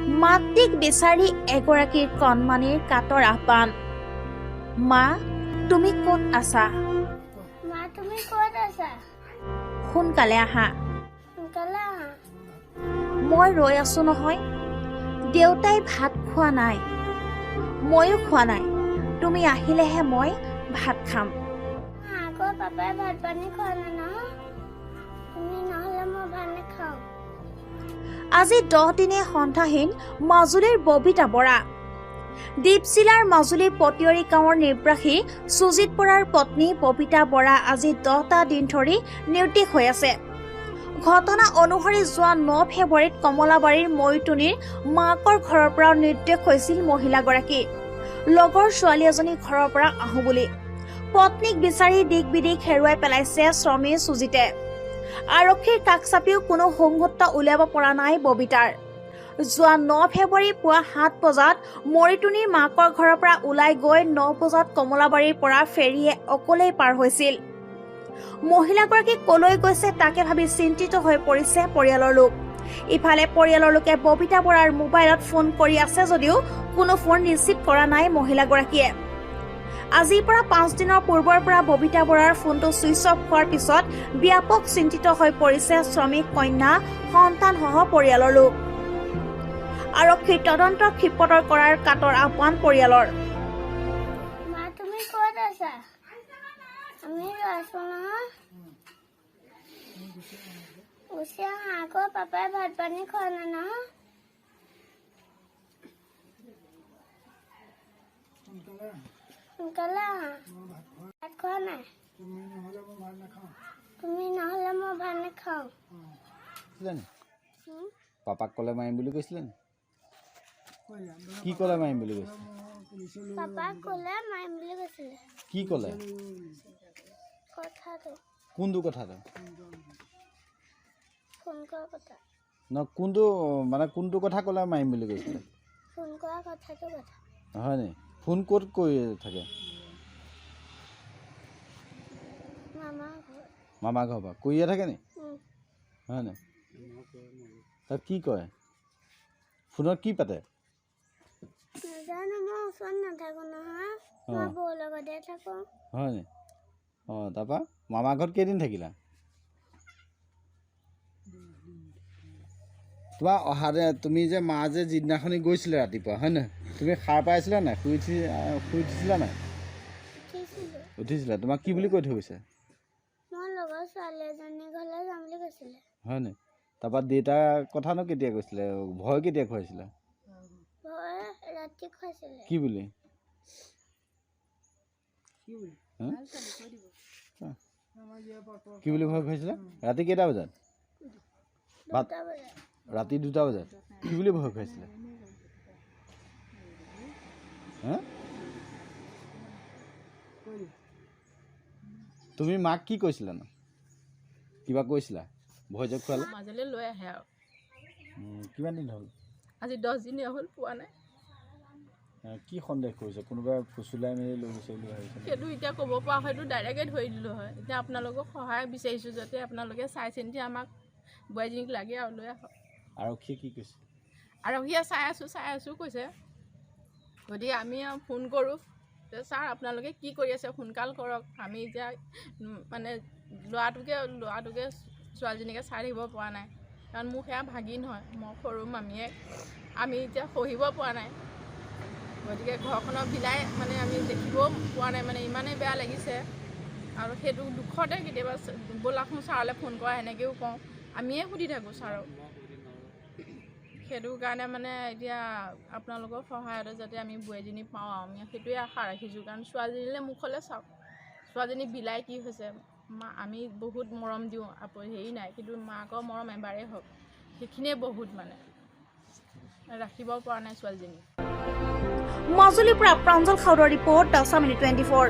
মাতৃক বিচাৰি এগৰাকীৰ কণমানিৰ কাতৰ আহ্বান। মা, তুমি ক'ত আছা? মা, তুমি ক'ত আছা? সোনকালে আহা। সোনকালে আহা। মই ৰৈ আছো নহয়। দেউতাই ভাত খোৱা নাই, ময়ো খোৱা নাই। তুমি আহিলেহে মই ভাত খাম। আকৌ পাপাই ভাত পানী খোৱা নাই নহয়। তুমি নহ'লে মই ভাত নাখাওঁ। আজি 10 দিনে সন্ধানহীন মাজুলীৰ ববিতা বৰা। দীপশিলাৰ মাজুলীৰ পটিয়ৰী গাঁৱৰ নিৰ্বাসী সুজিত বৰাৰ পত্নী ববিতা বৰা আজি 10টা দিন ধৰি নিৰুদ্দেশ হৈ আছে। ঘটনা অনুসৰি যোৱা 9 ফেব্ৰুৱাৰীত কমলাবাৰীৰ মৈতুনিৰ মাকৰ ঘৰৰ পৰা নিৰ্দেশ হৈছিল মহিলাগৰাকী। লগৰ ছোৱালী এজনী ঘৰৰ পৰা আহোঁ বুলি পত্নীক বিচাৰি দিক বিদিক হেৰুৱাই পেলাইছে স্বামী সুজিতে। আৰক্ষীৰ কাষ চাপিও কোনো সংহত উলিয়াব পৰা নাই ববিতাৰ। যোৱা 9 ফেব্ৰুৱাৰী পুৱা 7 বজাত মৰিতুনিৰ মাকৰ ঘৰৰ পৰা ওলাই গৈ 9 বজাত কমলাবাৰীৰ পৰা ফেৰীয়ে অকলেই পাৰ হৈছিল। মহিলাগৰাকী কলৈ গৈছে তাকে ভাবি চিন্তিত হৈ পৰিছে পৰিয়ালৰ লোক। ইফালে পৰিয়ালৰ লোকে ববিতা বৰাৰ মোবাইলত ফোন কৰি আছে যদিও কোনো ফোন ৰিচিভ কৰা নাই মহিলাগৰাকীয়ে। আজিৰ পৰা 5 দিনৰ পূৰ্বৰ পৰা ববিতা বৰাৰ ফোনটো ছুইচ অফ হোৱাৰ পিছত ব্যাপক চিন্তিত হৈ পৰিছে শ্ৰমিক, কন্যা, সন্তানসহ পৰিয়ালৰ লোক। আৰক্ষীৰ তদন্ত ক্ষীপ্ৰতৰ কৰাৰ কাতৰ আহ্বান পৰিয়ালৰ। মা, তুমি ক'ত আছা? আমি আছো নহয়। গুচি আহা। আকৌ পাপাই ভাত পানী খোৱা নাই নহয়। সোনকালে আহা। ভাত খোৱা নাই। তুমি নহ'লে মই ভাত নাখাওঁ। পাপাক ক'লে মাৰিম বুলি কৈছিলে নি? কি ক'লে মাৰিম বুলি কৈছিলে? পাপাক ক'লে মাৰিম বুলি কৈছিলে। কি ক'লে? কথাটো। কোনটো কথাটো? ফোন কৰা কথা। কোনটো মানে কোনটো কথা ক'লে মাৰিম বুলি কৈছিলে? ফোন কৰা কথাটো কথা। হয় নি? ফোন ক'ত কৰি থাকে? মামা ঘৰ পৰা কৰিয়ে থাকে নি? হয় নি? তাত কি কয়? ফোনত কি পাতে? নাজানো, মই ওচৰত নাথাকো নহয়। মই বৌৰ লগতে থাকো। হয় নি? তাৰপৰা মামা ঘৰত কেইদিন থাকিলা? তোমাৰ অহাতে তুমি যে মা যে যিদিনাখনি গৈছিলে ৰাতিপুৱা, হয় নহয়? তুমি সাৰ পাইছিলা নাই? শুই উঠিছিলা নাই? উঠিছিলা। তোমাক কি বুলি কৈ থৈ গৈছে? মই লগৰ ছোৱালী এজনীৰ ঘৰলৈ যাম বুলি কৈছিলে। হয় নি? তাৰপৰা দেউতাৰ কথানো কেতিয়া কৈছিলে? ভয় কেতিয়া খুৱাইছিলে? ভয় ৰাতি খুৱাইছিলে। কি বুলি? কি বুলি ভয় খুৱাইছিলে? ৰাতি কেইটা বজাত? ৰাতি 2টা বজাত। কি বুলি ভয় খুৱাইছিলে? তুমি মাক কি কৈছিলা ন? কিবা কৈছিলা? ভয় যে খুৱালে? মাজুলী লৈ আহে আৰু। কিমান দিন হ'ল? আজি 10 দিনে হ'ল, পোৱা নাই। কি সন্দেহ কৰিছে? কোনোবাই ফুচুলাই মেলি লৈ গৈছে বুলি ভাবিছে? সেইটো এতিয়া ক'ব পৰা হয়তো ডাইৰেক্টে ধৰি দিলোঁ হয়। এতিয়া আপোনালোকক সহায় বিচাৰিছোঁ যাতে আপোনালোকে চাই চিন্তি আমাক বোৱাৰীজনীক লাগে আৰু লৈ আহক। আৰক্ষীয়ে কি কৈছে? আৰক্ষীয়ে চাই আছোঁ কৈছে। গতিকে আমি ফোন কৰোঁ যে ছাৰ আপোনালোকে কি কৰি আছে, সোনকাল কৰক। আমি এতিয়া মানে ল'ৰাটোকে ছোৱালীজনীকে চাই থাকিব পৰা নাই। কাৰণ মোৰ সেয়া ভাগিন হয়, মই সৰু মামীয়েক। আমি এতিয়া সহিব পৰা নাই। গতিকে ঘৰখনৰ বিলাই মানে আমি দেখিবও পোৱা নাই, মানে ইমানেই বেয়া লাগিছে। আৰু সেইটো দুখতে কেতিয়াবা ব'লাচোন ছাৰলৈ ফোন কৰা সেনেকৈও কওঁ। আমিয়ে সুধি থাকোঁ ছাৰক। সেইটো কাৰণে মানে এতিয়া আপোনালোকৰ সহায়তে যাতে আমি বোৱাৰীজনী পাওঁ, আমি সেইটোৱে আশা ৰাখিছোঁ। কাৰণ ছোৱালীজনীলৈ মুখলৈ চাওক, ছোৱালীজনী বিলাই কি হৈছে। আমি বহুত মৰম দিওঁ, হেৰি নাই, কিন্তু মাকৰ মৰম এবাৰেই হওক, সেইখিনিয়ে বহুত মানে ৰাখিব পৰা নাই ছোৱালীজনী। মাজুলীৰ পৰা প্ৰাঞ্জল খাউদৰ ৰিপৰ্ট, দশমিনিট 24।